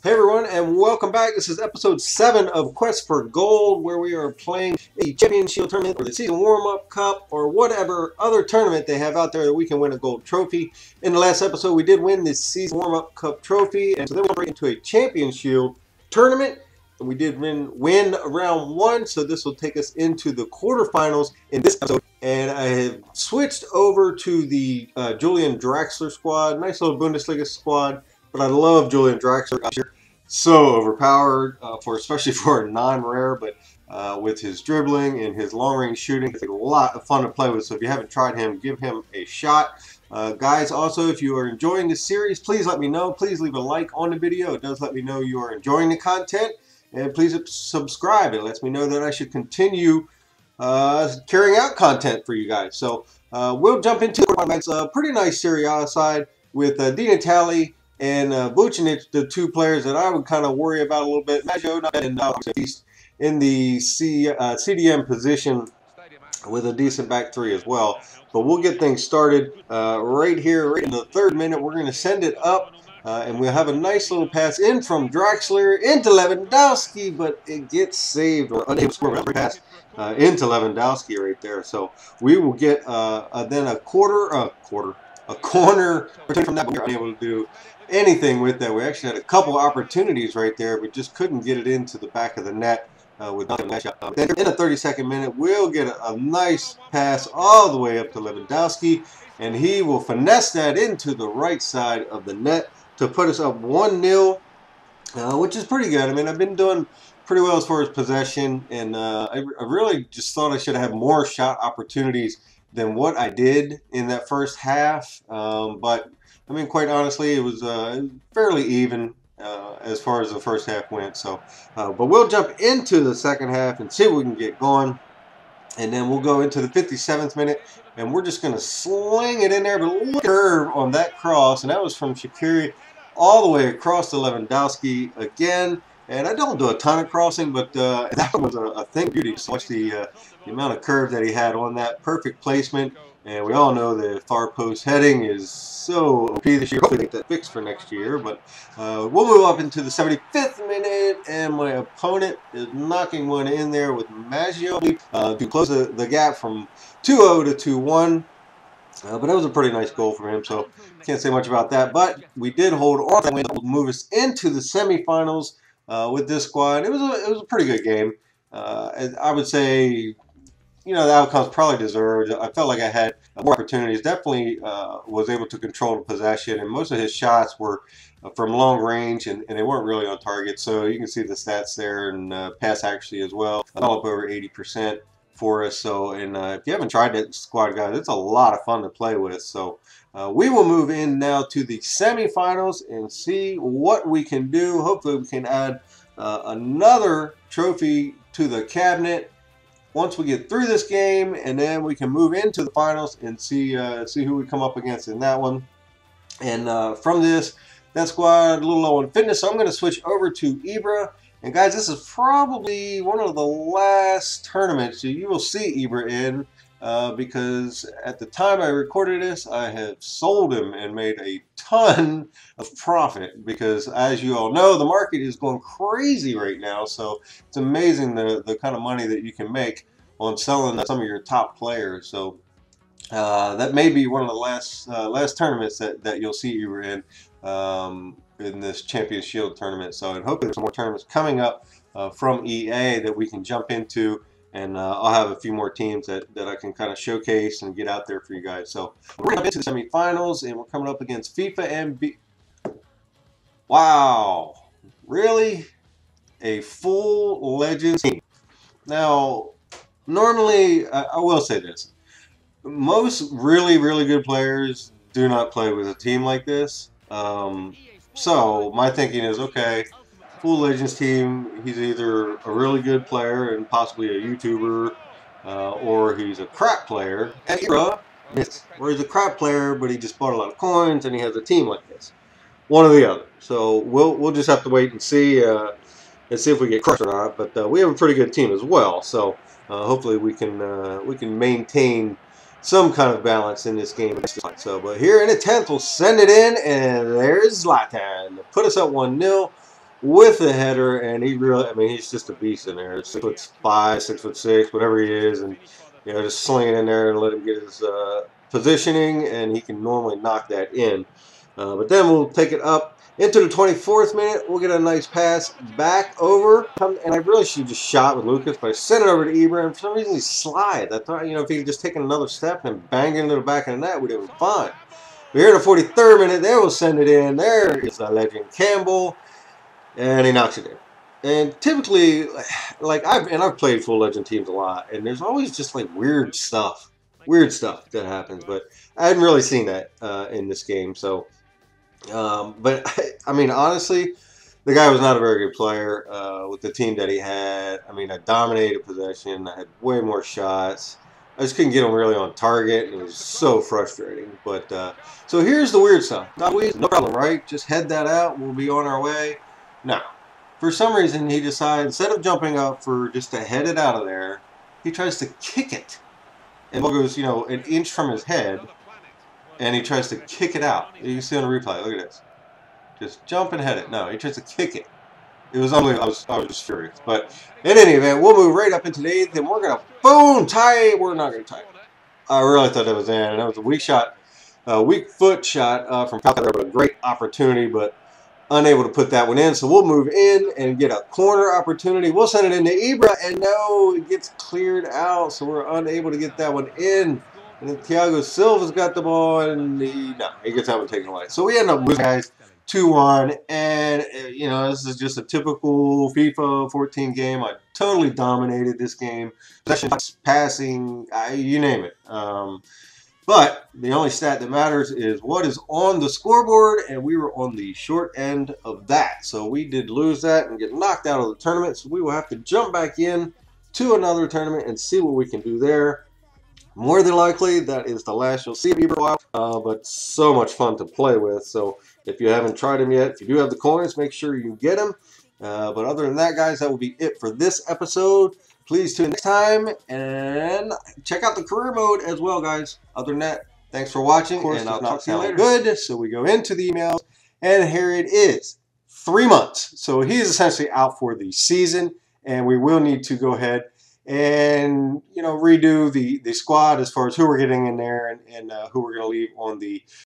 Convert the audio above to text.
Hey everyone, and welcome back. This is episode 7 of Quest for Gold, where we are playing a Champion Shield tournament or the season warm-up cup or whatever other tournament they have out there that we can win a gold trophy. In the last episode, we did win the season warm-up cup trophy, and so then we're right into a Champion Shield tournament. And we did win round 1, so this will take us into the quarterfinals in this episode. And I have switched over to the Julian Draxler squad, nice little Bundesliga squad. But I love Julian Draxler. So overpowered, especially for a non-rare, but with his dribbling and his long-range shooting, it's a lot of fun to play with. So if you haven't tried him, give him a shot. Guys, also, if you are enjoying this series, please let me know. Please leave a like on the video. It does let me know you are enjoying the content. And please subscribe. It lets me know that I should continue carrying out content for you guys. So we'll jump into it. A pretty nice Serie A side with Di Natale and Vucinic, the two players that I would kind of worry about a little bit. Maggio and in the CDM position with a decent back three as well. But we'll get things started right here, right in the 3rd minute. We're going to send it up, and we'll have a nice little pass in from Draxler into Lewandowski, but it gets saved or unable to score a pass into Lewandowski right there. So we will get then a corner from that. We were unable to do anything with that. We actually had a couple opportunities right there, but just couldn't get it into the back of the net with nothing. Then in the 32nd minute, we'll get a nice pass all the way up to Lewandowski, and he will finesse that into the right side of the net to put us up 1-0, which is pretty good. I mean, I've been doing pretty well as far as possession, and I really just thought I should have more shot opportunities than what I did in that first half. But I mean, quite honestly, it was fairly even as far as the first half went. So, but we'll jump into the second half and see if we can get going. And then we'll go into the 57th minute, and we're just going to sling it in there. But look at the curve on that cross, and that was from Shaqiri all the way across to Lewandowski again. And I don't do a ton of crossing, but that was a thing. Beauty. Just watch the amount of curve that he had on that. Perfect placement. And we all know the far post heading is so OP this year. Hopefully get that fixed for next year. But we'll move up into the 75th minute, and my opponent is knocking one in there with Maggio to close the gap from 2-0 to 2-1. But that was a pretty nice goal from him, so can't say much about that. But we did hold on that win to move us into the semifinals with this squad. It was a pretty good game. I would say, you know, the outcome's probably deserved. I felt like I had more opportunities. Definitely was able to control the possession, and most of his shots were from long range, and they weren't really on target. So you can see the stats there, and pass accuracy as well, all up over 80% for us. So, and if you haven't tried that squad, guys, it's a lot of fun to play with. So we will move in now to the semifinals and see what we can do. Hopefully we can add another trophy to the cabinet once we get through this game, and then we can move into the finals and see who we come up against in that one. And from that squad, a little low on fitness, so I'm going to switch over to Ibra. And guys, this is probably one of the last tournaments that you will see Ibra in, because at the time I recorded this, I have sold him and made a ton of profit, because as you all know, the market is going crazy right now. So it's amazing the kind of money that you can make on selling some of your top players. So that may be one of the last tournaments that you'll see Ibra in this Champion Shield tournament. So, and hopefully there's some more tournaments coming up from EA that we can jump into. And I'll have a few more teams that I can kind of showcase and get out there for you guys. So we're going into the semifinals, and we're coming up against FIFA and Wow, really? A full Legends team. Now, normally, I will say this. Most really, really good players do not play with a team like this. So my thinking is, okay, full Legends team, he's either a really good player and possibly a YouTuber, or he's a crap player, or he's a crap player, but he just bought a lot of coins and he has a team like this. One or the other. So we'll just have to wait and see if we get crushed or not. But we have a pretty good team as well. So hopefully we can maintain some kind of balance in this game. So, but here in the 10th, we'll send it in, and there's Zlatan to put us up 1-0. with the header, and he really, I mean, he's just a beast in there. 6'5", 6'6", whatever he is, and just sling it in there and let him get his positioning, and he can normally knock that in. But then we'll take it up into the 24th minute. We'll get a nice pass back over, and I really should have just shot with Lucas, but I sent it over to Ibra, and for some reason he slides. I thought, if he had just taken another step and banged into the back of the net, we'd have been fine. But here in the 43rd minute, they will send it in. There is the legend Campbell. And he knocks it in. And typically, I've played full legend teams a lot, and there's always just like weird stuff that happens. But I hadn't really seen that in this game. So, but I mean, honestly, the guy was not a very good player with the team that he had. I mean, I dominated possession. I had way more shots. I just couldn't get him really on target, and it was so frustrating. But so here's the weird stuff. No problem, right? Just head that out. We'll be on our way. No. For some reason, he decides, instead of jumping up for just to head it out of there, he tries to kick it. And the ball goes, an inch from his head, and he tries to kick it out. You can see on the replay. Look at this. Just jump and head it. No, he tries to kick it. It was unbelievable. I was just furious. But in any event, we'll move right up into the 8th, and we're going to, boom, tie it. We're not going to tie it. I really thought that was in. And that was a weak shot, weak foot shot from Falcao. A great opportunity, but unable to put that one in. So we'll move in and get a corner opportunity. We'll send it into Ibra, and no, it gets cleared out. So we're unable to get that one in. And then Thiago Silva's got the ball, and he gets that one taken away. So we end up losing, guys, 2-1. And, this is just a typical FIFA 14 game. I totally dominated this game. Possession, passing, you name it. But the only stat that matters is what is on the scoreboard, and we were on the short end of that. So we did lose that and get knocked out of the tournament, so we will have to jump back in to another tournament and see what we can do there. More than likely, that is the last you'll see of Ibra, but so much fun to play with. So if you haven't tried him yet, if you do have the coins, make sure you get them. But other than that, guys, that will be it for this episode. Please tune in next time and check out the career mode as well, guys. Other than that, thanks for watching, and I'll talk to you later. Good. So we go into the emails, and here it is. 3 months. So he is essentially out for the season, and we will need to go ahead and redo the squad as far as who we're getting in there and who we're going to leave on the